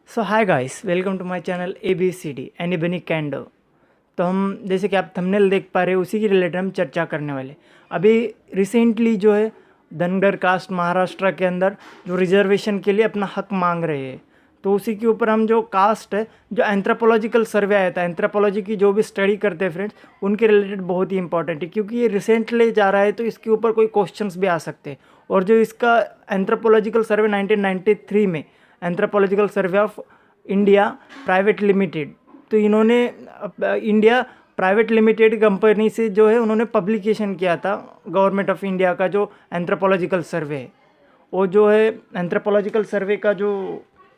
So hi guys, welcome to my channel ABCD anybody can do. तो हम जैसे कि आप थंबनेल देख पा रहे हैं उसी के रिलेटेड हम चर्चा करने वाले। अभी रिसेंटली जो है धनगर कास्ट महाराष्ट्र के अंदर जो रिजर्वेशन के लिए अपना हक मांग रहे हैं, तो उसी के ऊपर हम जो कास्ट है, जो एंथ्रोपोलॉजिकल सर्वे आया था, एंथ्रोपोलॉजी की जो भी स्टडी करते हैं फ्रेंड्स, उनके रिलेटेड बहुत ही इंपॉर्टेंट है क्योंकि ये रिसेंटली जा रहा है तो इसके ऊपर कोई क्वेश्चंस भी आ सकते हैं। और जो इसका एंथ्रोपोलॉजिकल सर्वे 1993 में anthropological survey of India private limited, तो इन्होंने इंडिया प्राइवेट लिमिटेड कंपनी से जो है उन्होंने पब्लिकेशन किया था गवर्नमेंट ऑफ इंडिया का जो एंथ्रोपोलॉजिकल सर्वे है। वो जो है एंथ्रोपोलॉजिकल सर्वे का जो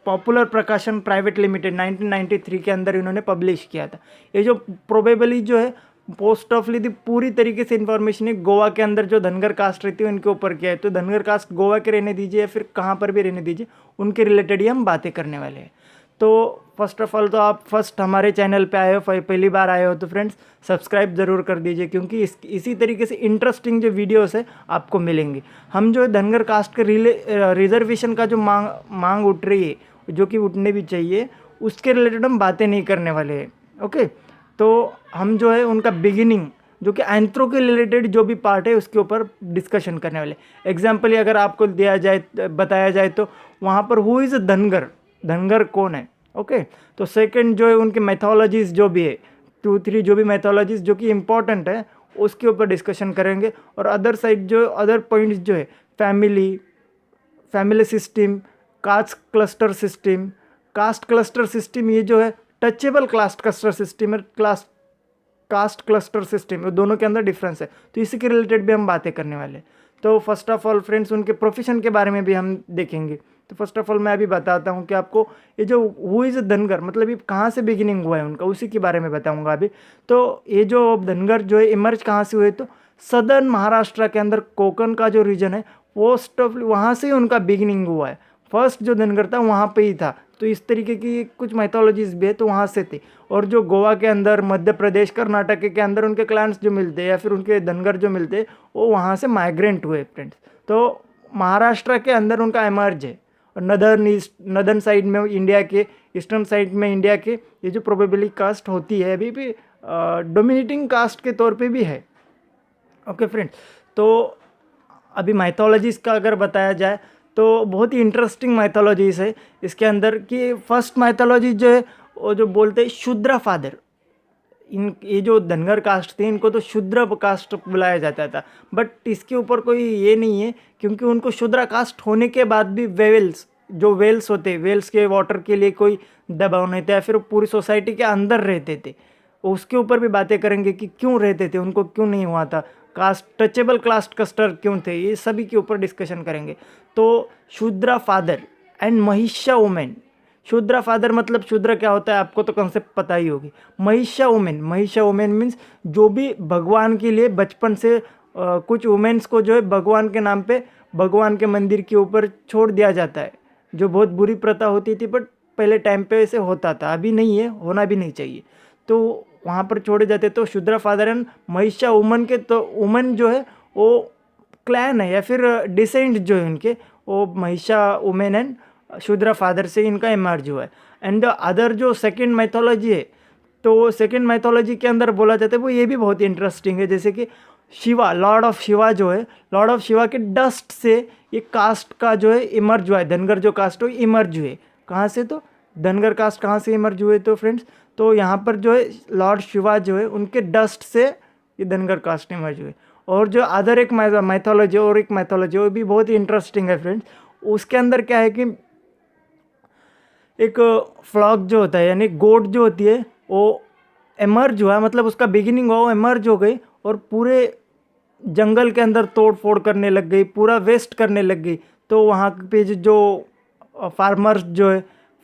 पॉपुलर प्रकाशन प्राइवेट लिमिटेड 1993 के अंदर इन्होंने पब्लिश किया था। ये जो प्रोबेबली जो है पोस्ट ऑफ ली पूरी तरीके से इन्फॉर्मेशन है गोवा के अंदर जो धनगर कास्ट रहती है उनके ऊपर किया है। तो धनगर कास्ट गोवा के रहने दीजिए या फिर कहाँ पर भी रहने दीजिए, उनके रिलेटेड ही हम बातें करने वाले हैं। तो फर्स्ट ऑफ ऑल तो आप फर्स्ट हमारे चैनल पे आए हो, पहली बार आए हो तो फ्रेंड्स सब्सक्राइब ज़रूर कर दीजिए क्योंकि इसी तरीके से इंटरेस्टिंग जो वीडियोस है आपको मिलेंगे। हम जो है धनगर कास्ट के रिजर्वेशन का जो मांग उठ रही है, जो कि उठने भी चाहिए, उसके रिलेटेड हम बातें नहीं करने वाले हैं। ओके, तो हम जो है उनका बिगिनिंग जो कि एंथ्रो के रिलेटेड जो भी पार्ट है उसके ऊपर डिस्कशन करने वाले। एग्जाम्पल अगर आपको दिया जाए, बताया जाए तो वहाँ पर हु इज़ धनगर, धनगर कौन है। ओके, तो सेकंड जो है उनके मैथोलॉजीज़ जो भी है, 2-3 जो भी मैथोलॉजीज़ जो कि इम्पॉर्टेंट है उसके ऊपर डिस्कशन करेंगे। और अदर साइड जो अदर पॉइंट्स जो है family system, caste cluster system, ये जो है टचेबल कास्ट क्लस्टर सिस्टम है, कास्ट क्लस्टर सिस्टम, ये दोनों के अंदर डिफरेंस है, तो इसी के रिलेटेड भी हम बातें करने वाले। तो फर्स्ट ऑफ ऑल फ्रेंड्स उनके प्रोफेशन के बारे में भी हम देखेंगे। तो फर्स्ट ऑफ ऑल मैं अभी बताता हूँ कि आपको ये जो हु इज़ धनगर मतलब ये कहाँ से बिगिनिंग हुआ है उनका, उसी के बारे में बताऊँगा अभी। तो ये जो धनगर जो है इमर्ज कहाँ से हुए, तो सदर्न महाराष्ट्र के अंदर कोकण का जो रीजन है पोस्ट ऑफ वहाँ से ही उनका बिगिनिंग हुआ है। फर्स्ट जो धनगर था वहाँ पे ही था। तो इस तरीके की कुछ मैथोलॉजीज भी है तो वहाँ से थे। और जो गोवा के अंदर, मध्य प्रदेश, कर्नाटक के अंदर उनके क्लान्स जो मिलते हैं या फिर उनके धनगर जो मिलते हैं वो वहाँ से माइग्रेंट हुए फ्रेंड्स। तो महाराष्ट्र के अंदर उनका एमर्ज है। और नदर्न साइड में इंडिया के, ईस्टर्न साइड में इंडिया के ये जो प्रोबेबली कास्ट होती है अभी भी डोमिनेटिंग कास्ट के तौर पे भी है। ओके फ्रेंड्स, तो अभी माइथोलॉजीज का अगर बताया जाए तो बहुत ही इंटरेस्टिंग माइथोलॉजीज है इसके अंदर। कि फर्स्ट माइथोलॉजी जो है वो जो बोलते हैं शूद्र फादर, ये जो धनगर कास्ट थे इनको तो शूद्र कास्ट बुलाया जाता था, बट इसके ऊपर कोई ये नहीं है क्योंकि उनको शूद्र कास्ट होने के बाद भी वेल्स होते, वेल्स के वाटर के लिए कोई दबाव नहीं था या फिर पूरी सोसाइटी के अंदर रहते थे। उसके ऊपर भी बातें करेंगे कि क्यों रहते थे, उनको क्यों नहीं हुआ था, कास्ट टचेबल कास्ट कस्टर क्यों थे, ये सभी के ऊपर डिस्कशन करेंगे। तो शूद्र फादर एंड महिषा वुमेन। शूद्र फादर मतलब शूद्र क्या होता है आपको तो कॉन्सेप्ट पता ही होगी। महिषा वुमेन मीन्स जो भी भगवान के लिए बचपन से कुछ वुमेन्स को जो है भगवान के नाम पे भगवान के मंदिर के ऊपर छोड़ दिया जाता है, जो बहुत बुरी प्रथा होती थी, बट पहले टाइम पे ऐसे होता था, अभी नहीं है, होना भी नहीं चाहिए। तो वहाँ पर छोड़े जाते तो शूद्र फादर एंड महिषा वुमन के, तो वुमन जो है वो क्लैन है या फिर डिसेंट जो है उनके, वो महिषा वुमेन एंड शूद्र फादर से इनका इमर्ज हुआ है। एंड द अदर जो सेकंड मैथोलॉजी है, तो सेकंड मैथोलॉजी के अंदर बोला जाता है वो ये भी बहुत इंटरेस्टिंग है। जैसे कि शिवा, लॉर्ड ऑफ शिवा जो है, लॉर्ड ऑफ शिवा के डस्ट से ये कास्ट का जो है इमर्ज हुआ है, धनगर जो कास्ट हो इमर्ज हुए। कहाँ से, तो धनगर कास्ट कहाँ से इमर्ज हुए, तो फ्रेंड्स तो यहाँ पर जो है लॉर्ड शिवा जो है उनके डस्ट से ये धनगर कास्ट इमर्ज हुए। और जो अदर एक मैथोलॉजी वो भी बहुत ही इंटरेस्टिंग है फ्रेंड्स। उसके अंदर क्या है कि एक फ्लॉक जो होता है यानी गोट जो होती है वो एमर्ज हुआ, मतलब उसका बिगिनिंग हुआ, वो एमर्ज हो गई और पूरे जंगल के अंदर तोड़ फोड़ करने लग गई, पूरा वेस्ट करने लग गई। तो वहाँ पे जो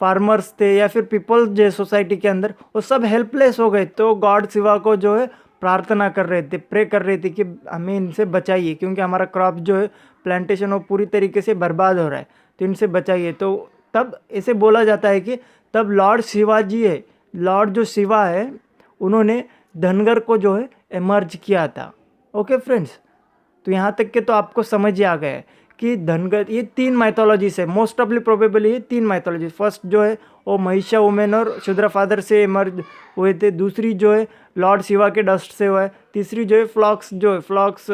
फार्मर्स थे या फिर पीपल्स जो सोसाइटी के अंदर, वो सब हेल्पलेस हो गए। तो गॉड शिवा को जो है प्रार्थना कर रहे थे, प्रे कर रहे थे कि हमें इनसे बचाइए क्योंकि हमारा क्रॉप जो है प्लांटेशन वो पूरी तरीके से बर्बाद हो रहा है, तो इनसे बचाइए। तो तब ऐसे बोला जाता है कि तब लॉर्ड शिवाजी है, लॉर्ड जो शिवा है उन्होंने धनगर को जो है इमर्ज किया था। ओके फ्रेंड्स, तो यहाँ तक के तो आपको समझ ही आ गया है कि धनगर, ये 3 माइथोलॉजी से मोस्ट ऑफली प्रोबेबली ये 3 माइथोलॉजी। फर्स्ट जो है वो महिषा वुमेन और शूद्र फादर से इमर्ज हुए थे, दूसरी जो है लॉर्ड शिवा के डस्ट से हुआ है, तीसरी जो है फ्लॉक्स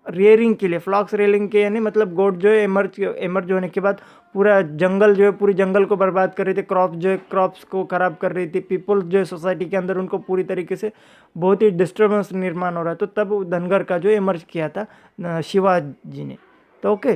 रेयरिंग के लिए, फ्लॉक्स रेयरिंग के यानी मतलब गोट जो है इमर्ज होने के बाद पूरा जंगल जो है पूरी जंगल को बर्बाद कर रही थी, क्रॉप्स को ख़राब कर रही थी, पीपल जो है सोसाइटी के अंदर उनको पूरी तरीके से बहुत ही डिस्टर्बेंस निर्माण हो रहा है। तो तब धनगर का जो इमर्ज किया था शिवाजी ने। तो ओके,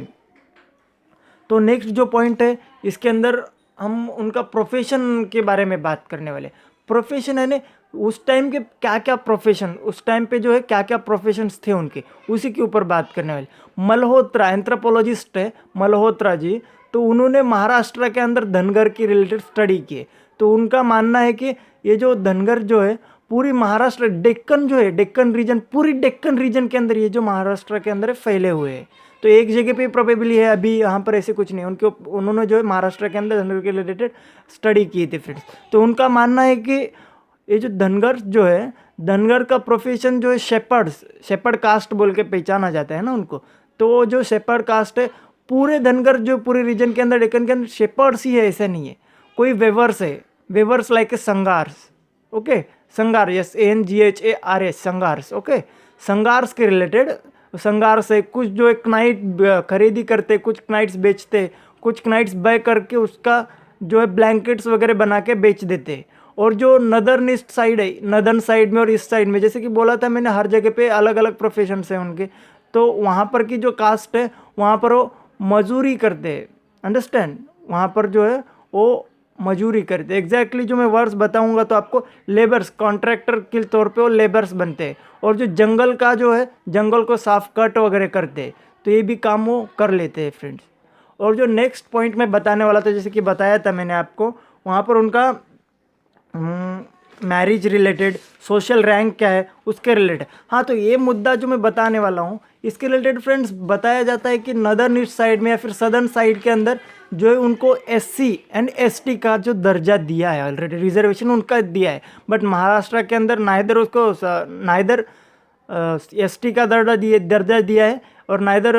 तो नेक्स्ट जो पॉइंट है इसके अंदर हम उनका प्रोफेशन के बारे में बात करने वाले। प्रोफेशन है ना, उस टाइम के क्या क्या प्रोफेशन, उस टाइम पे जो है क्या क्या प्रोफेशंस थे उनके, उसी के ऊपर बात करने वाले। मल्होत्रा एंथ्रोपोलॉजिस्ट है मल्होत्रा जी, तो उन्होंने महाराष्ट्र के अंदर धनगर की रिलेटेड स्टडी किए। तो उनका मानना है कि ये जो धनगर जो है पूरी महाराष्ट्र, डेक्कन जो है, डेक्कन रीजन, पूरी डेक्कन रीजन के अंदर ये जो महाराष्ट्र के अंदर है फैले हुए हैं। तो एक जगह पे प्रोबेबली है, अभी यहाँ पर ऐसे कुछ नहीं। उन्होंने जो है महाराष्ट्र के अंदर धनगर के रिलेटेड स्टडी की थी फ्रेंड्स। तो उनका मानना है कि ये जो धनगर जो है, धनगर का प्रोफेशन जो है शेपर्ड कास्ट बोल के पहचाना जाता है ना उनको। तो वो जो शेपर्ड कास्ट है, पूरे धनगर जो पूरे रीजन के अंदर, डेक्कन के अंदर शेपर्ड्स ही है, ऐसा नहीं है। कोई वेवर्स है, weavers like a Sangars, okay, Sangar, yes, ANGHARS, Sangars, okay, Sangars के रिलेटेड संगार से कुछ जो एक नाइट खरीदी करते, कुछ नाइट्स बेचते, कुछ नाइट्स बाय करके उसका जो है ब्लैंकेट्स वगैरह बना के बेच देते। और जो नदर्न ईस्ट साइड है, नदर्न साइड में और ईस्ट साइड में, जैसे कि बोला था मैंने, हर जगह पे अलग अलग प्रोफेशंस हैं उनके। तो वहाँ पर की जो कास्ट है वहाँ पर वो मजूरी करते हैं, अंडरस्टैंड, वहाँ पर जो है वो मजूरी करते। एग्जैक्टली जो मैं वर्ड्स बताऊंगा तो आपको, लेबर्स, कॉन्ट्रैक्टर के तौर पे वो लेबर्स बनते हैं। और जो जंगल का जो है, जंगल को साफ कट वगैरह करते हैं, तो ये भी काम वो कर लेते हैं फ्रेंड्स। और जो नेक्स्ट पॉइंट मैं बताने वाला था, जैसे कि बताया था मैंने आपको, वहाँ पर उनका मैरिज रिलेटेड, सोशल रैंक क्या है उसके रिलेटेड। हाँ, तो ये मुद्दा जो मैं बताने वाला हूँ इसके रिलेटेड फ्रेंड्स बताया जाता है कि नदर्न ईस्ट साइड में या फिर सदर्न साइड के अंदर जो है उनको SC एंड ST का जो दर्जा दिया है, ऑलरेडी रिजर्वेशन उनका दिया है। बट महाराष्ट्र के अंदर नाइदर ST का दर्जा दिया है और नाइदर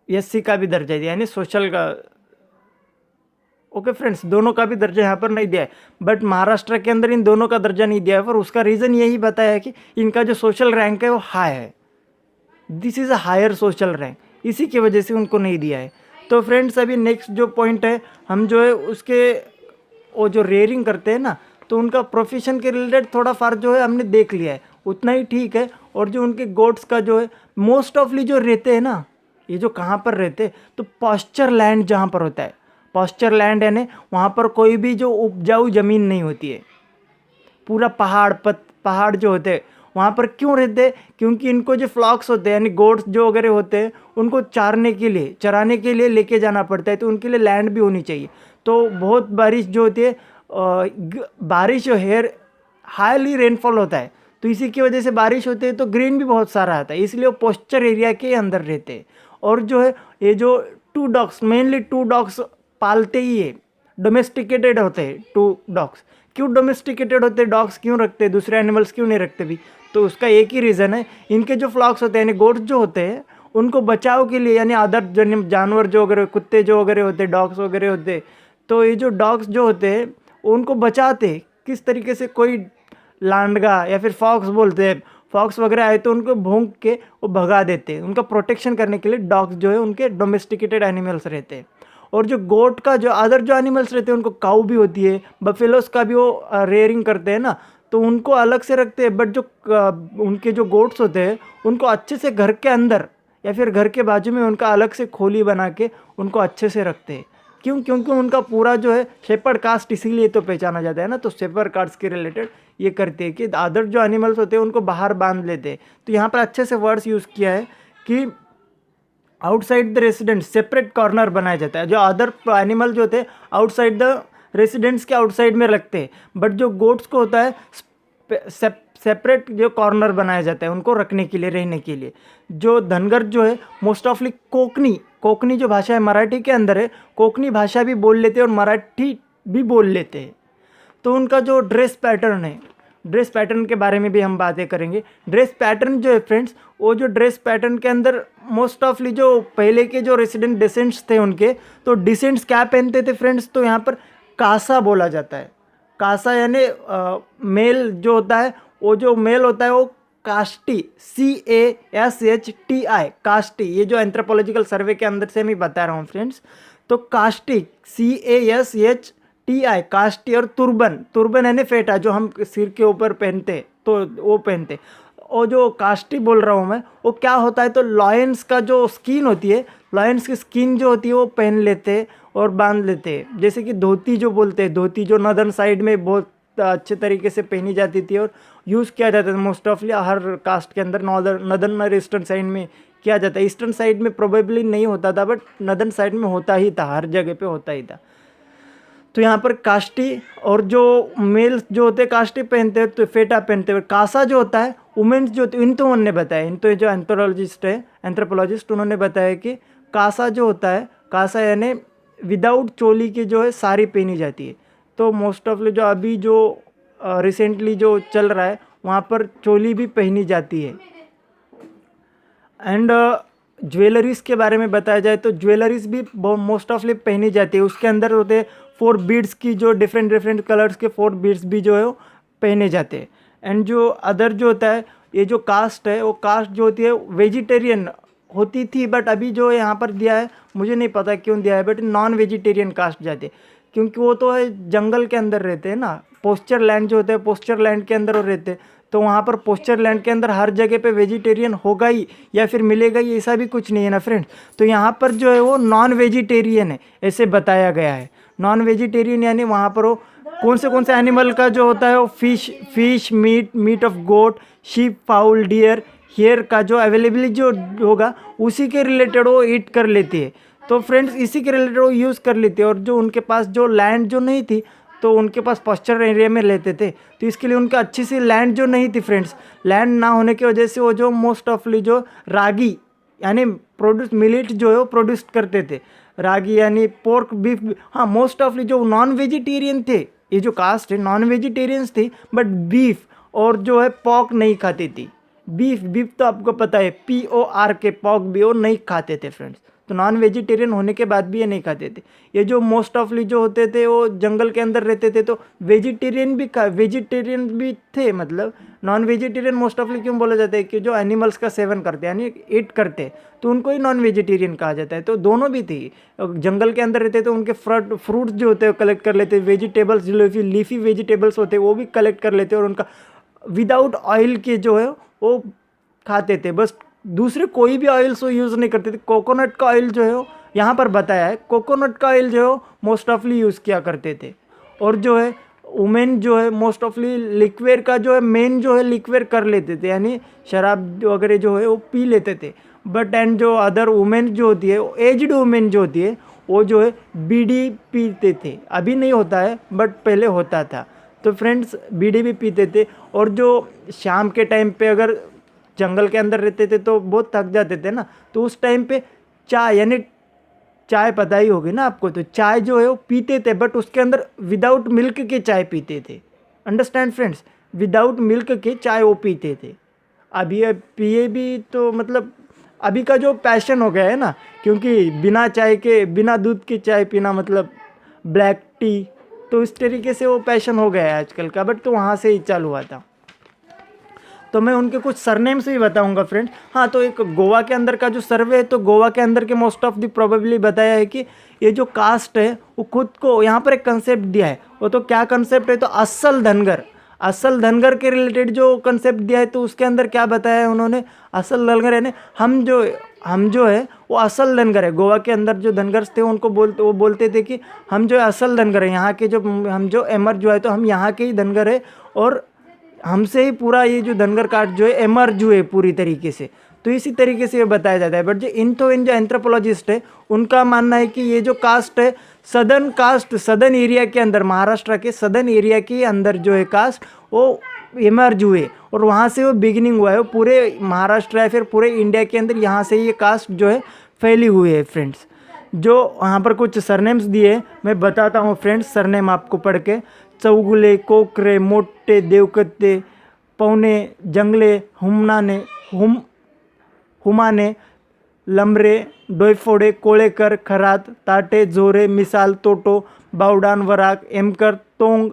SC का भी दर्जा दिया, यानी सोशल का, ओके फ्रेंड्स, दोनों का भी दर्जा यहाँ पर नहीं दिया है। बट महाराष्ट्र के अंदर इन दोनों का दर्जा नहीं दिया है, पर उसका रीज़न यही बताया है कि इनका जो सोशल रैंक है वो हाई है, this is a higher social rank, इसी की वजह से उनको नहीं दिया है। तो फ्रेंड्स, अभी नेक्स्ट जो पॉइंट है, हम जो है उसके वो जो रेयरिंग करते हैं ना, तो उनका प्रोफेशन के रिलेटेड थोड़ा फार जो है हमने देख लिया है, उतना ही ठीक है। और जो उनके गोट्स का जो है मोस्ट ऑफली जो रहते हैं ना, ये जो कहाँ पर रहते हैं, तो पॉस्चर लैंड जहाँ पर होता है, पॉस्चर लैंड यानी वहाँ पर कोई भी जो उपजाऊ ज़मीन नहीं होती है, पूरा पहाड़ जो होते हैं वहाँ पर क्यों रहते हैं, क्योंकि इनको जो फ्लॉक्स होते हैं यानी गोट्स जो वगैरह होते हैं उनको चराने के लिए लेके जाना पड़ता है, तो उनके लिए लैंड भी होनी चाहिए। तो बहुत बारिश जो होती है, बारिश जो है हाईली रेनफॉल होता है, तो इसी की वजह से बारिश होती है तो ग्रीन भी बहुत सारा आता है, इसलिए वो पोस्चर एरिया के अंदर रहते हैं। और जो है ये जो 2 डॉग्स, मेनली 2 डॉग्स पालते ही है, डोमेस्टिकेटेड होते हैं 2 डॉग्स। क्यों डोमेस्टिकेटेड होते हैं डॉग्स, क्यों रखते हैं, दूसरे एनिमल्स क्यों नहीं रखते भी, तो उसका एक ही रीज़न है, इनके जो फ्लॉक्स होते हैं यानी गोट्स जो होते हैं उनको बचाव के लिए, यानी अदर जानवर जो वगैरह, कुत्ते जो वगैरह होते हैं, डॉग्स वगैरह होते हैं, तो ये जो डॉग्स जो होते हैं उनको बचाते किस तरीके से, कोई लांडगा या फिर फॉक्स बोलते हैं, फॉक्स वगैरह आए तो उनको भौंक के वो भगा देते हैं। उनका प्रोटेक्शन करने के लिए डॉग्स जो है उनके डोमेस्टिकेटेड एनिमल्स रहते हैं। और जो गोट का जो अदर जो एनिमल्स रहते हैं, उनको काऊ भी होती है, बफेलोस का भी वो रेयरिंग करते हैं ना, तो उनको अलग से रखते हैं। बट जो उनके जो गोट्स होते हैं उनको अच्छे से घर के अंदर या फिर घर के बाजू में उनका अलग से खोली बना के उनको अच्छे से रखते हैं। क्यों, क्योंकि उनका पूरा जो है शेपर्ड कास्ट इसीलिए तो पहचाना जाता है ना, तो शेपर्ड कास्ट के रिलेटेड ये करते हैं कि अदर जो एनिमल्स होते हैं उनको बाहर बांध लेते हैं। तो यहाँ पर अच्छे से वर्ड्स यूज़ किया है कि outside the resident separate corner बनाया जाता है। जो अदर एनिमल जो होते हैं आउटसाइड द रेसिडेंट्स के आउटसाइड में रखते हैं, बट जो गोट्स को होता है सेपरेट जो कॉर्नर बनाया जाता है उनको रखने के लिए, रहने के लिए। जो धनगर जो है मोस्ट ऑफली कोकनी जो भाषा है मराठी के अंदर है, कोकनी भाषा भी बोल लेते हैं और मराठी भी बोल लेते हैं। तो उनका जो ड्रेस पैटर्न है, ड्रेस पैटर्न के बारे में भी हम बातें करेंगे। ड्रेस पैटर्न जो है फ्रेंड्स, वो जो ड्रेस पैटर्न के अंदर मोस्ट ऑफली जो पहले के जो रेसिडेंट डिसेंट्स थे उनके, तो डिसेंट्स क्या पहनते थे फ्रेंड्स, तो यहाँ पर कासा बोला जाता है। कासा यानी मेल जो होता है, वो जो मेल होता है वो कास्टी, CASHTI, कास्टी। ये जो एंथ्रोपोलॉजिकल सर्वे के अंदर से मैं बता रहा हूँ फ्रेंड्स। तो कास्टी CASHTI, कास्टी। और तुर्बन, तुर्बन यानी फेटा जो हम सिर के ऊपर पहनते, तो वो पहनते। और जो कास्टी बोल रहा हूँ मैं, वो क्या होता है, तो लॉयंस का जो स्किन होती है, लॉयंस की स्किन जो होती है वो पहन लेते और बांध लेते। जैसे कि धोती जो बोलते हैं, धोती जो नॉर्दर्न साइड में बहुत अच्छे तरीके से पहनी जाती थी और यूज़ किया जाता था मोस्ट ऑफली हर कास्ट के अंदर। नॉर्दर्न और ईस्टर्न साइड में किया जाता है। ईस्टर्न साइड में प्रोबेबली नहीं होता था, बट नॉर्दर्न साइड में होता ही था, हर जगह पे होता ही था। तो यहाँ पर कास्टी, और जो मेल्स जो होते हैं कास्टी पहनते हैं, तो फेटा पहनते हैं। कासा जो होता है, वुमेन्स जो होती है, इन तो उन्होंने बताया, इन तो जो एंथ्रोपोलॉजिस्ट उन्होंने बताया कि कासा जो होता है, कासा यानी विदाउट चोली की जो है साड़ी पहनी जाती है। तो मोस्ट ऑफली जो अभी जो रिसेंटली जो चल रहा है, वहाँ पर चोली भी पहनी जाती है। एंड ज्वेलरीज के बारे में बताया जाए तो ज्वेलरीज भी मोस्ट ऑफली पहनी जाती है। उसके अंदर होते हैं 4 बीड्स की, जो डिफरेंट डिफरेंट कलर्स के 4 बीड्स भी जो है वो पहने जाते हैं। एंड जो अदर जो होता है, ये जो कास्ट है, वो कास्ट जो होती है वेजिटेरियन होती थी, बट अभी जो यहाँ पर दिया है मुझे नहीं पता क्यों दिया है, बट नॉन वेजिटेरियन कास्ट जाते हैं, क्योंकि वो तो है जंगल के अंदर रहते हैं ना। पोस्चर लैंड जो होते हैं, पोस्चर लैंड के अंदर वो रहते हैं, तो वहाँ पर पोस्चर लैंड के अंदर हर जगह पे वेजिटेरियन होगा ही या फिर मिलेगा ही, ऐसा भी कुछ नहीं है ना फ्रेंड्स। तो यहाँ पर जो है वो नॉन वेजिटेरियन है, ऐसे बताया गया है। नॉन वेजिटेरियन यानी वहाँ पर वो कौन से एनिमल का जो होता है, वो fish meat of goat, sheep, fowl, deer, hare का जो अवेलेबिलिटी जो होगा उसी के रिलेटेड वो ईट कर लेती है। तो फ्रेंड्स इसी के रिलेटेड वो यूज़ कर लेते हैं। और जो उनके पास जो लैंड जो नहीं थी, तो उनके पास पॉस्चर एरिया में लेते थे, तो इसके लिए उनका अच्छी सी लैंड जो नहीं थी फ्रेंड्स, लैंड ना होने की वजह से वो जो मोस्ट ऑफली जो रागी यानी प्रोड्यूस मिलेट जो है वो प्रोड्यूस करते थे। रागी यानी पोर्क, बीफ। हाँ, मोस्ट ऑफली जो नॉन वेजिटेरियन थे, ये जो कास्ट है नॉन वेजिटेरियंस थी, बट बीफ और जो है पॉर्क नहीं खाती थी। बीफ तो आपको पता है, PORK, पॉर्क भी वो नहीं खाते थे फ्रेंड्स। तो नॉन वेजिटेरियन होने के बाद भी ये नहीं खाते थे। ये जो मोस्ट ऑफली जो होते थे वो जंगल के अंदर रहते थे, तो वेजिटेरियन भी थे। मतलब नॉन वेजिटेरियन मोस्ट ऑफली क्यों बोला जाता है, कि जो एनिमल्स का सेवन करते हैं यानी ईट करते हैं, तो उनको ही नॉन वेजिटेरियन कहा जाता है। तो दोनों भी थी, जंगल के अंदर रहते तो उनके फ्रूट्स जो होते हैं कलेक्ट कर लेते, वेजिटेबल्स जो लीफी वेजिटेबल्स होते हैं वो भी कलेक्ट कर लेते, और उनका विदाउट ऑयल के जो है वो खाते थे। बस दूसरे कोई भी ऑयल्स वो यूज़ नहीं करते थे। कोकोनट का ऑयल जो है वो यहाँ पर बताया है, कोकोनट का ऑयल जो है मोस्ट ऑफली यूज़ किया करते थे। और जो है वुमेन जो है मोस्ट ऑफली लिक्वेयर का जो है मेन जो है लिक्वेयर कर लेते थे, यानी शराब वगैरह जो है वो पी लेते थे। बट एंड जो अदर वुमेन जो होती है, एजड वुमेन जो होती है, वो जो है बीड़ी पीते थे। अभी नहीं होता है, बट पहले होता था। तो फ्रेंड्स बीड़ी भी पीते थे। और जो शाम के टाइम पे अगर जंगल के अंदर रहते थे तो बहुत थक जाते थे ना, तो उस टाइम पे चाय यानी चाय पता ही होगी ना आपको, तो चाय जो है वो पीते थे, बट उसके अंदर विदाउट मिल्क के चाय पीते थे। अंडरस्टैंड फ्रेंड्स, विदाउट मिल्क के चाय वो पीते थे। अभी पिए भी तो मतलब अभी का जो पैशन हो गया है ना, क्योंकि बिना चाय के, बिना दूध के चाय पीना मतलब ब्लैक टी, तो इस तरीके से वो पैशन हो गया है आजकल का। बट तो वहाँ से ही चालू हुआ था। तो मैं उनके कुछ सरनेम्स भी बताऊंगा फ्रेंड्स। हाँ, तो एक गोवा के अंदर का जो सर्वे है, तो गोवा के अंदर के मोस्ट ऑफ दी प्रोबेबली बताया है कि ये जो कास्ट है वो खुद को यहाँ पर एक कंसेप्ट दिया है। वो तो क्या कंसेप्ट है, तो असल धनगर के रिलेटेड जो कंसेप्ट दिया है, तो उसके अंदर क्या बताया है उन्होंने, असल धनगर यानी हम जो है वो असल धनगर है। गोवा के अंदर जो धनगर थे उनको वो बोलते थे कि हम जो है असल धनगर है, यहाँ के जो हम जो एमर जो है, तो हम यहाँ के ही धनगर है, और हमसे ही पूरा ये जो धनगर कास्ट जो है एमर्ज हुए पूरी तरीके से। तो इसी तरीके से ये बताया जाता है। बट जो इन जो एंथ्रोपोलॉजिस्ट है उनका मानना है कि ये जो कास्ट है सदर्न एरिया के अंदर, महाराष्ट्र के सदर्न एरिया के अंदर जो है कास्ट वो एमर्ज हुए, और वहाँ से वो बिगिनिंग हुआ है। वो पूरे महाराष्ट्र या फिर पूरे इंडिया के अंदर यहाँ से ये कास्ट जो है फैली हुई है फ्रेंड्स। जो वहाँ पर कुछ सरनेम्स दिए मैं बताता हूँ फ्रेंड्स, सरनेम आपको पढ़ के। चौगुले, कोकरे, मोटे, देवकत्ते, पौने, जंगले, हुमाने, लमरे, डोईफोडे, कोळेकर, खरात, ताटे, जोरे, मिसाल, तोटो, बावडान, वराक, एमकर, तोंग,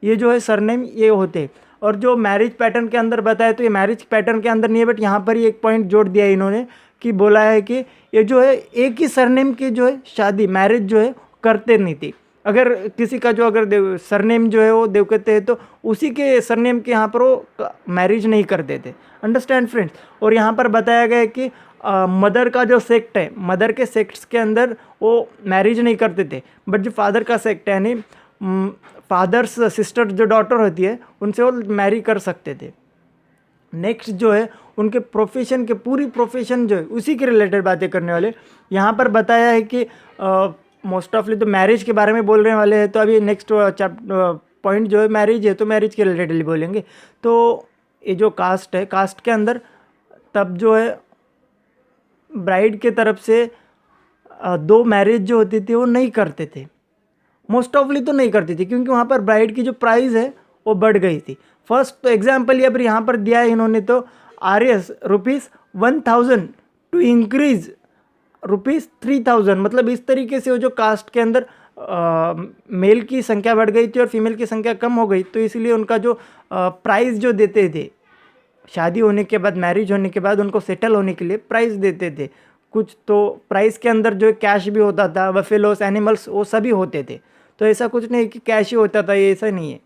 ये जो है सरनेम ये होते हैं। और जो मैरिज पैटर्न के अंदर बताया तो ये मैरिज पैटर्न के अंदर नहीं है, बट यहाँ पर ही एक पॉइंट जोड़ दिया इन्होंने कि बोला है कि ये जो है एक ही सरनेम की जो है शादी मैरिज जो है करते नहीं थी। अगर किसी का जो अगर सरनेम जो है वो देवकते हैं तो उसी के सरनेम के यहाँ पर वो मैरिज नहीं करते थे। Understand friends. और यहाँ पर बताया गया है कि मदर का जो सेक्ट है, मदर के सेक्ट्स के अंदर वो मैरिज नहीं करते थे, बट जो फादर का सेक्ट है यानी फादर्स सिस्टर जो डॉटर होती है उनसे वो मैरी कर सकते थे। नेक्स्ट जो है उनके प्रोफेशन के पूरी प्रोफेशन जो है उसी के रिलेटेड बातें करने वाले। यहाँ पर बताया है कि मोस्ट ऑफली तो मैरिज के बारे में बोलने वाले हैं, तो अभी नेक्स्ट पॉइंट जो है मैरिज है तो मैरिज के रिलेटेडली बोलेंगे। तो ये जो कास्ट है, कास्ट के अंदर तब जो है ब्राइड के तरफ से दो मैरिज जो होती थी वो नहीं करते थे, मोस्ट ऑफली तो नहीं करती थी, क्योंकि वहाँ पर ब्राइड की जो प्राइस है वो बढ़ गई थी। फर्स्ट तो एग्जाम्पल ये पर यहाँ पर दिया है इन्होंने, तो आरएस ₹1000 टू इंक्रीज ₹3000, मतलब इस तरीके से वो जो कास्ट के अंदर मेल की संख्या बढ़ गई थी और फीमेल की संख्या कम हो गई, तो इसलिए उनका जो प्राइस जो देते थे शादी होने के बाद, मैरिज होने के बाद उनको सेटल होने के लिए प्राइस देते थे कुछ। तो प्राइस के अंदर जो कैश भी होता था, बफेलोस, एनिमल्स, वो सभी होते थे। तो ऐसा कुछ नहीं कि कैश ही होता था, ये ऐसा नहीं है।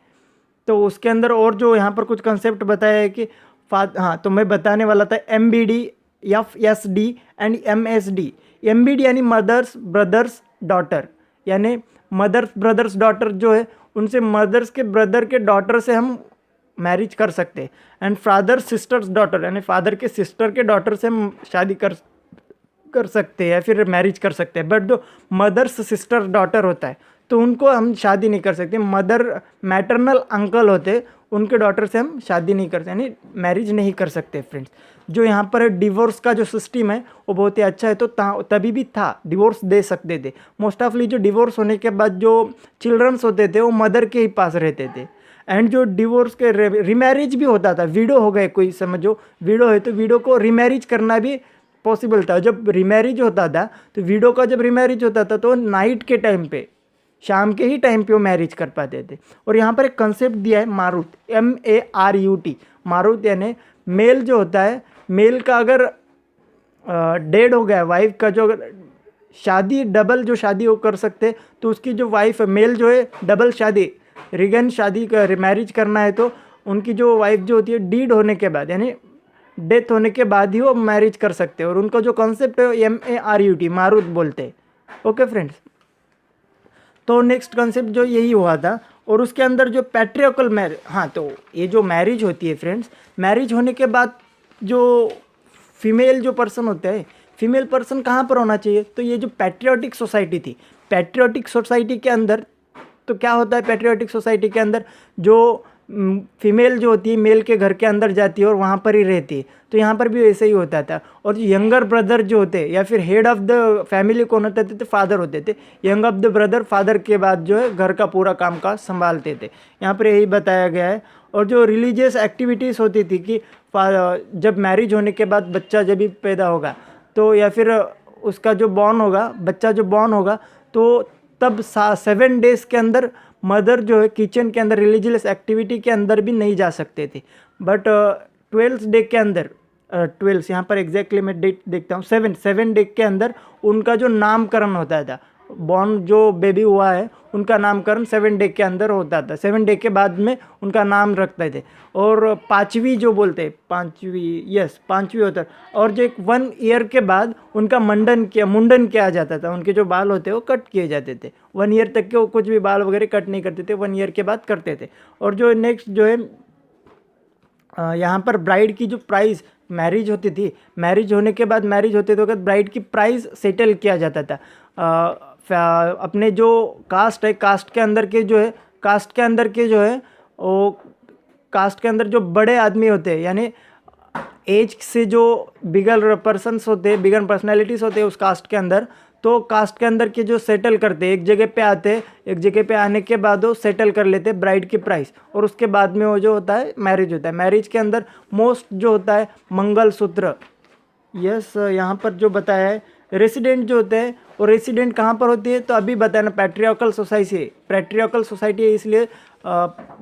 तो उसके अंदर और जो यहाँ पर कुछ कंसेप्ट बताया है कि हाँ, तो मैं बताने वाला था MBD, FSD and MSD। MBD यानी मदर्स ब्रदर्स डॉटर, यानी मदर्स ब्रदर्स डॉटर जो है उनसे मदर्स के ब्रदर के डॉटर से हम मैरिज कर सकते हैं। एंड फादर सिस्टर्स डॉटर, यानी फादर के सिस्टर के डॉटर से हम शादी कर सकते हैं या फिर मैरिज कर सकते हैं। बट जो मदर्स सिस्टर डॉटर होता है तो उनको हम शादी नहीं कर सकते। मदर मैटरनल अंकल होते उनके डॉटर से हम शादी नहीं कर सकते, यानी मैरिज नहीं कर सकते फ्रेंड्स। जो यहाँ पर डिवोर्स का जो सिस्टम है वो बहुत ही अच्छा है, तो तभी भी था, डिवोर्स दे सकते थे। मोस्ट ऑफली जो डिवोर्स होने के बाद जो चिल्ड्रंस होते थे वो मदर के ही पास रहते थे। एंड जो डिवोर्स के रीमैरिज भी होता था, वीडो हो गए कोई, समझो वीडो है तो वीडो को रीमैरिज करना भी पॉसिबल था। जब रीमैरिज होता था तो वीडो का जब रीमैरिज होता था तो नाइट के टाइम पे, शाम के ही टाइम पे वो मैरिज कर पाते थे। और यहाँ पर एक कंसेप्ट दिया है मारुत, MARUT, मारुत यानी मेल जो होता है, मेल का अगर डेड हो गया, वाइफ का जो अगर शादी डबल जो शादी वो कर सकते तो उसकी जो वाइफ है, मेल जो है डबल शादी रिगन शादी का मैरिज करना है तो उनकी जो वाइफ जो होती है डीड होने के बाद यानी डेथ होने के बाद ही वो मैरिज कर सकते हैं। और उनका जो कॉन्सेप्ट है MARUT, मारुत बोलते हैं। ओके फ्रेंड्स, तो नेक्स्ट कॉन्सेप्ट जो यही हुआ था। और उसके अंदर जो पैट्रियार्कल मैरिज, हाँ, तो ये जो मैरिज होती है फ्रेंड्स, मैरिज होने के बाद जो फीमेल जो पर्सन होता है, फीमेल पर्सन कहाँ पर होना चाहिए, तो ये जो पैट्रियोटिक सोसाइटी थी, पैट्रियोटिक सोसाइटी के अंदर तो क्या होता है, पैट्रियोटिक सोसाइटी के अंदर जो फीमेल जो होती है मेल के घर के अंदर जाती है और वहाँ पर ही रहती है। तो यहाँ पर भी ऐसे ही होता था। और जो यंगर ब्रदर जो होते या फिर हेड ऑफ द फैमिली कौन होते थे, तो फादर होते थे। Young of the brother father के बाद जो है घर का पूरा काम काज संभालते थे, यहाँ पर यही बताया गया है। और जो रिलीजियस एक्टिविटीज़ होती थी कि जब मैरिज होने के बाद बच्चा जब भी पैदा होगा तो या फिर उसका जो बॉर्न होगा, बच्चा जो बॉर्न होगा, तो तब 7 डेज़ के अंदर मदर जो है किचन के अंदर रिलीजियस एक्टिविटी के अंदर भी नहीं जा सकते थे। बट 12th डे के अंदर 12 यहाँ पर एग्जैक्टली मैं डेट देखता हूँ, 7 डे के अंदर उनका जो नामकरण होता था, बॉर्न जो बेबी हुआ है उनका नामकरण 7 डे के अंदर होता था। 7 डे के बाद में उनका नाम रखते थे। और 5वीं जो बोलते हैं, 5वीं होता है। और जो 1 ईयर के बाद उनका मुंडन किया जाता था, उनके जो बाल होते वो कट किए जाते थे। 1 ईयर तक के वो कुछ भी बाल वगैरह कट नहीं करते थे, 1 ईयर के बाद करते थे। और जो नेक्स्ट जो है यहाँ पर ब्राइड की जो प्राइस मैरिज होती थी, मैरिज होने के बाद मैरिज होते तो ब्राइड की प्राइस सेटल किया जाता था। अपने जो कास्ट है, कास्ट के अंदर के जो है वो कास्ट के अंदर जो बड़े आदमी होते हैं, यानी एज से जो बिगर पर्सन्स होते हैं, बिगर पर्सनैलिटीज़ होते हैं उस कास्ट के अंदर, तो कास्ट के अंदर के जो सेटल करते हैं, एक जगह पे आते हैं, एक जगह पे आने के बाद वो सेटल कर लेते हैं ब्राइड की प्राइस। और उसके बाद में वो जो होता है मैरिज होता है। मैरिज के अंदर मोस्ट जो होता है मंगलसूत्र, यस, यहाँ पर जो बताया है रेसिडेंट जो होते हैं, और रेसिडेंट कहाँ पर होती है, तो अभी बताया ना, पैट्रियार्कल सोसाइटी है, इसलिए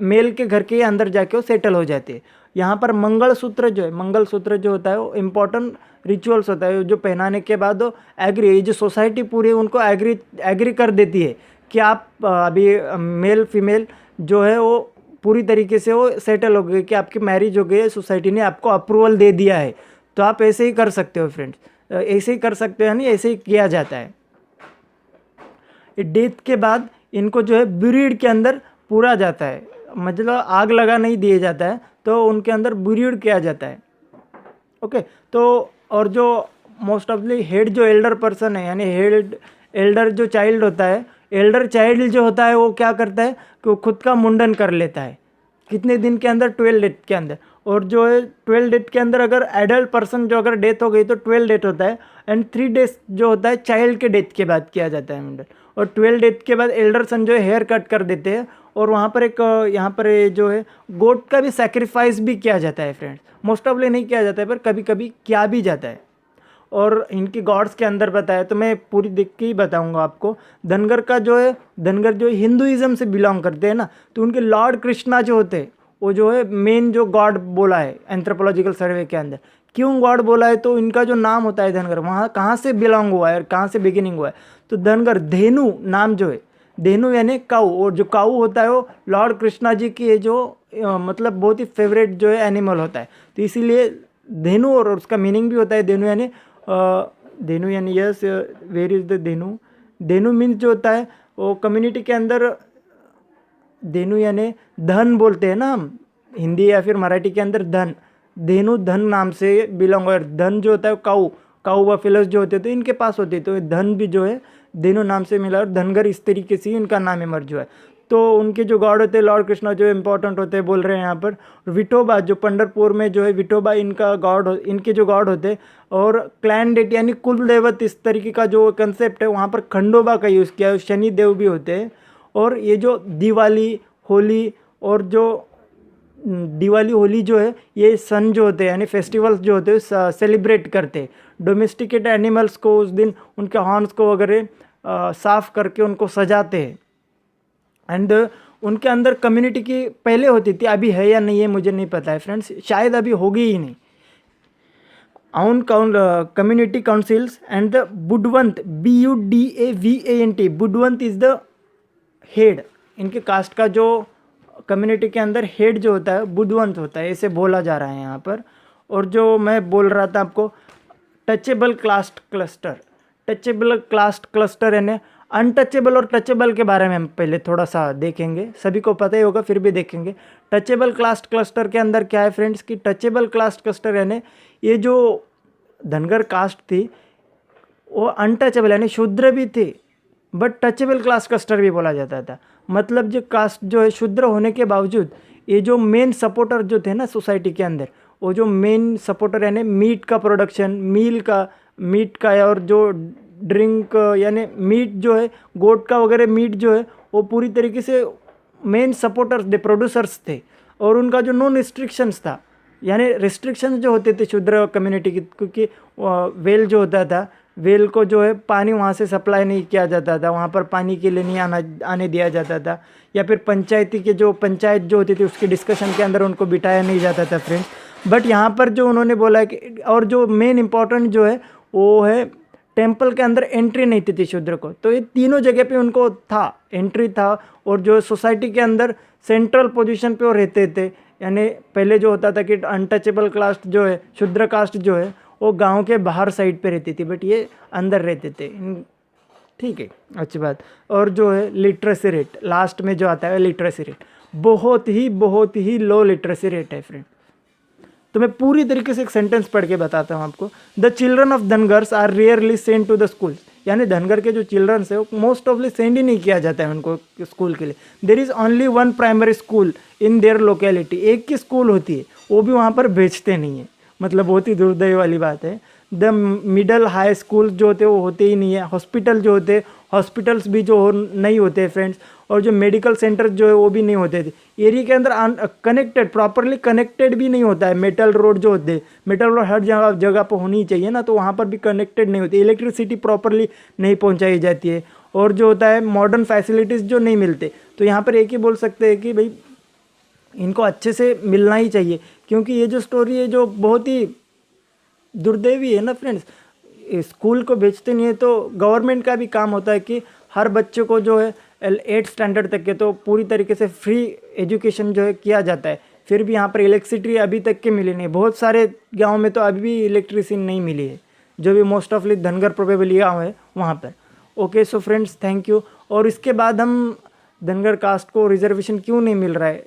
मेल के घर के अंदर जाके वो सेटल हो जाते हैं। यहाँ पर मंगलसूत्र जो होता है वो इम्पोर्टेंट रिचुअल्स होता है, जो पहनाने के बाद वो एग्री, ये जो सोसाइटी पूरी है उनको एग्री कर देती है कि आप अभी मेल फीमेल जो है वो पूरी तरीके से वो सेटल हो गए, कि आपकी मैरिज हो गई है, सोसाइटी ने आपको अप्रूवल दे दिया है। तो आप ऐसे ही कर सकते हो फ्रेंड्स, ऐसे ही कर सकते हो, यानी ऐसे ही किया जाता है। डेथ के बाद इनको जो है ब्यूरीड के अंदर पूरा जाता है, मतलब आग लगा नहीं दिया जाता है, तो उनके अंदर ब्यूरीड किया जाता है। ओके, तो और जो मोस्ट ऑफली हेड जो एल्डर पर्सन है, यानी हेड एल्डर जो चाइल्ड होता है, एल्डर चाइल्ड जो होता है वो क्या करता है कि वो खुद का मुंडन कर लेता है। कितने दिन के अंदर? 12 डेट के अंदर। और जो है 12 डेट के अंदर अगर एडल्ट पर्सन जो अगर डेथ हो गई तो 12 डेट होता है, एंड 3 डेज जो होता है चाइल्ड के डेथ के बाद किया जाता है मुंडन। और 12 डेथ के बाद एल्डर सन जो है हेयर कट कर देते हैं, और वहाँ पर एक यहाँ पर जो है गोट का भी सैक्रिफाइस भी किया जाता है फ्रेंड्स। मोस्ट ऑफली नहीं किया जाता है, पर कभी कभी किया भी जाता है। और इनकी गॉड्स के अंदर बताया, तो मैं पूरी देख के ही बताऊंगा आपको। धनगर का जो है, धनगर जो हिंदुइज्म से बिलोंग करते हैं ना, तो उनके लॉर्ड कृष्णा जो होते हैं वो जो है मेन जो गॉड बोला है एंथ्रोपोलॉजिकल सर्वे के अंदर। क्यों गॉड बोला है? तो इनका जो नाम होता है धनगर, वहाँ कहाँ से बिलोंग हुआ है और कहाँ से बिगिनिंग हुआ है, तो धनगर धेनु नाम जो है, धेनु यानी काऊ, और जो काऊ होता है वो लॉर्ड कृष्णा जी की जो मतलब बहुत ही फेवरेट जो है एनिमल होता है, तो इसीलिए धेनु, और उसका मीनिंग भी होता है धेनु यानी धेनु यानी yes, where is the Dhenu. Dhenu means जो होता है वो कम्युनिटी के अंदर, धेनु यानी धन बोलते हैं ना हम हिंदी या फिर मराठी के अंदर, धन, धेनु धन नाम से बिलोंग, और धन जो होता है काऊ बफेलोज जो होते हैं तो इनके पास होते हैं, तो धन भी जो है धेनु नाम से मिला, और धनगर इस तरीके से इनका नाम इमर्ज हुआ है। तो उनके जो गॉड होते हैं लॉर्ड कृष्णा जो इंपॉर्टेंट होते हैं, बोल रहे हैं यहाँ पर। विठोबा जो पंढरपुर में जो है विठोबा इनका गॉड, इनके जो गॉड होते हैं, और क्लैन डेट यानी कुल देवत, इस तरीके का जो कंसेप्ट है वहाँ पर खंडोबा का यूज़ किया है। शनि देव भी होते हैं। और ये जो दिवाली होली, और जो दिवाली होली जो है ये सन जो होते हैं यानी फेस्टिवल्स जो होते हैं सेलिब्रेट करते हैं। डोमेस्टिकेट एनिमल्स को उस दिन उनके हॉर्न्स को वगैरह साफ करके उनको सजाते हैं। एंड उनके अंदर कम्युनिटी की पहले होती थी, अभी है या नहीं है मुझे नहीं पता है फ्रेंड्स, शायद अभी होगी ही नहीं। own community councils and the Budwant, Budavant, Budwant is the head. इनके कास्ट का जो कम्युनिटी के अंदर हेड जो होता है बुद्धवंत होता है, ऐसे बोला जा रहा है यहाँ पर। और जो मैं बोल रहा था आपको touchable caste cluster, touchable caste cluster यानी अनटचेबल और टचेबल के बारे में हम पहले थोड़ा सा देखेंगे, सभी को पता ही होगा फिर भी देखेंगे। टचेबल कास्ट क्लस्टर के अंदर क्या है फ्रेंड्स कि टचेबल कास्ट क्लस्टर यानी ये जो धनगर कास्ट थी वो अनटचेबल यानी शूद्र भी थी, बट टचेबल क्लास क्लस्टर भी बोला जाता था। मतलब जो कास्ट जो है शूद्र होने के बावजूद ये जो मेन सपोर्टर जो थे ना सोसाइटी के अंदर, वो जो मेन सपोर्टर यानी मीट का प्रोडक्शन, मीट का और जो ड्रिंक यानी मीट जो है गोट का वगैरह मीट जो है वो पूरी तरीके से मेन सपोर्टर्स थे, प्रोड्यूसर्स थे। और उनका जो नॉन रिस्ट्रिक्शंस था यानी रिस्ट्रिक्शंस जो होते थे शूद्र कम्युनिटी की, क्योंकि वेल जो होता था वेल को जो है पानी वहाँ से सप्लाई नहीं किया जाता था, वहाँ पर पानी के लिए नहीं आने दिया जाता था, या फिर पंचायत जो होती थी उसके डिस्कशन के अंदर उनको बिठाया नहीं जाता था फ्रेंड्स। बट यहाँ पर जो उन्होंने बोला है कि और जो मेन इम्पॉर्टेंट जो है वो है टेम्पल के अंदर एंट्री नहीं थी शूद्र को, तो ये तीनों जगह पे उनको एंट्री था। और जो सोसाइटी के अंदर सेंट्रल पोजीशन पे वो रहते थे, यानी पहले जो होता था कि अनटचेबल कास्ट जो है शूद्र कास्ट जो है वो गांव के बाहर साइड पे रहती थी, बट ये अंदर रहते थे। ठीक है, अच्छी बात। और जो है लिटरेसी रेट लास्ट में जो आता है लिटरेसी रेट बहुत ही लो लिटरेसी रेट है फ्रेंड। तो मैं पूरी तरीके से एक सेंटेंस पढ़ के बताता हूँ आपको। The children of Dhangars are rarely send to the school, यानी धनगर के जो चिल्ड्रंस है वो मोस्ट ऑफली सेंड ही नहीं किया जाता है उनको स्कूल के लिए। There is only one primary school in their locality, एक की स्कूल होती है, वो भी वहाँ पर भेजते नहीं है, मतलब बहुत ही दुर्दैव वाली बात है। द मिडल हाई स्कूल जो होते वो होते ही नहीं है, हॉस्पिटल जो होते हॉस्पिटल्स भी जो नहीं होते फ्रेंड्स, और जो मेडिकल सेंटर जो है वो भी नहीं होते थे एरिया के अंदर, कनेक्टेड प्रॉपरली कनेक्टेड भी नहीं होता है। मेटल रोड जो होते हैं, मेटल रोड हर जगह जगह पर होनी चाहिए ना, तो वहाँ पर भी कनेक्टेड नहीं होती, इलेक्ट्रिसिटी प्रॉपरली नहीं पहुँचाई जाती है, और जो होता है मॉडर्न फैसिलिटीज़ जो नहीं मिलते। तो यहाँ पर एक ही बोल सकते हैं कि भाई इनको अच्छे से मिलना ही चाहिए, क्योंकि ये जो स्टोरी है जो बहुत ही दुर्दैवी है ना फ्रेंड्स, स्कूल को भेजते नहीं है तो गवर्नमेंट का भी काम होता है कि हर बच्चे को जो है 8th स्टैंडर्ड तक के तो पूरी तरीके से फ्री एजुकेशन जो है किया जाता है। फिर भी यहाँ पर इलेक्ट्रिसिटी अभी तक के मिली नहीं, बहुत सारे गांव में तो अभी भी इलेक्ट्रिसिटी नहीं मिली है, जो भी मोस्ट ऑफली धनगर प्रोबेबली गाँव है वहाँ पर। Okay so friends, thank you. और इसके बाद हम धनगर कास्ट को रिजर्वेशन क्यों नहीं मिल रहा है,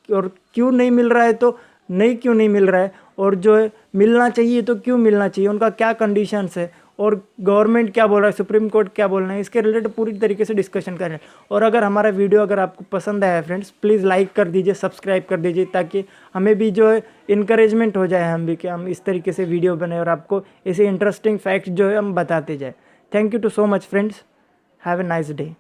और क्यों नहीं मिल रहा है तो क्यों नहीं मिल रहा है, और जो है मिलना चाहिए तो क्यों मिलना चाहिए, उनका क्या कंडीशंस है, और गवर्नमेंट क्या बोल रहा है, सुप्रीम कोर्ट क्या बोल रहा है, इसके रिलेटेड पूरी तरीके से डिस्कशन करें। और अगर हमारा वीडियो अगर आपको पसंद आया है फ्रेंड्स, प्लीज़ लाइक कर दीजिए, सब्सक्राइब कर दीजिए, ताकि हमें भी जो है इनकरेजमेंट हो जाए, हम भी कि हम इस तरीके से वीडियो बनाए और आपको ऐसे इंटरेस्टिंग फैक्ट्स जो है हम बताते जाए। Thank you too so much friends, have a nice day.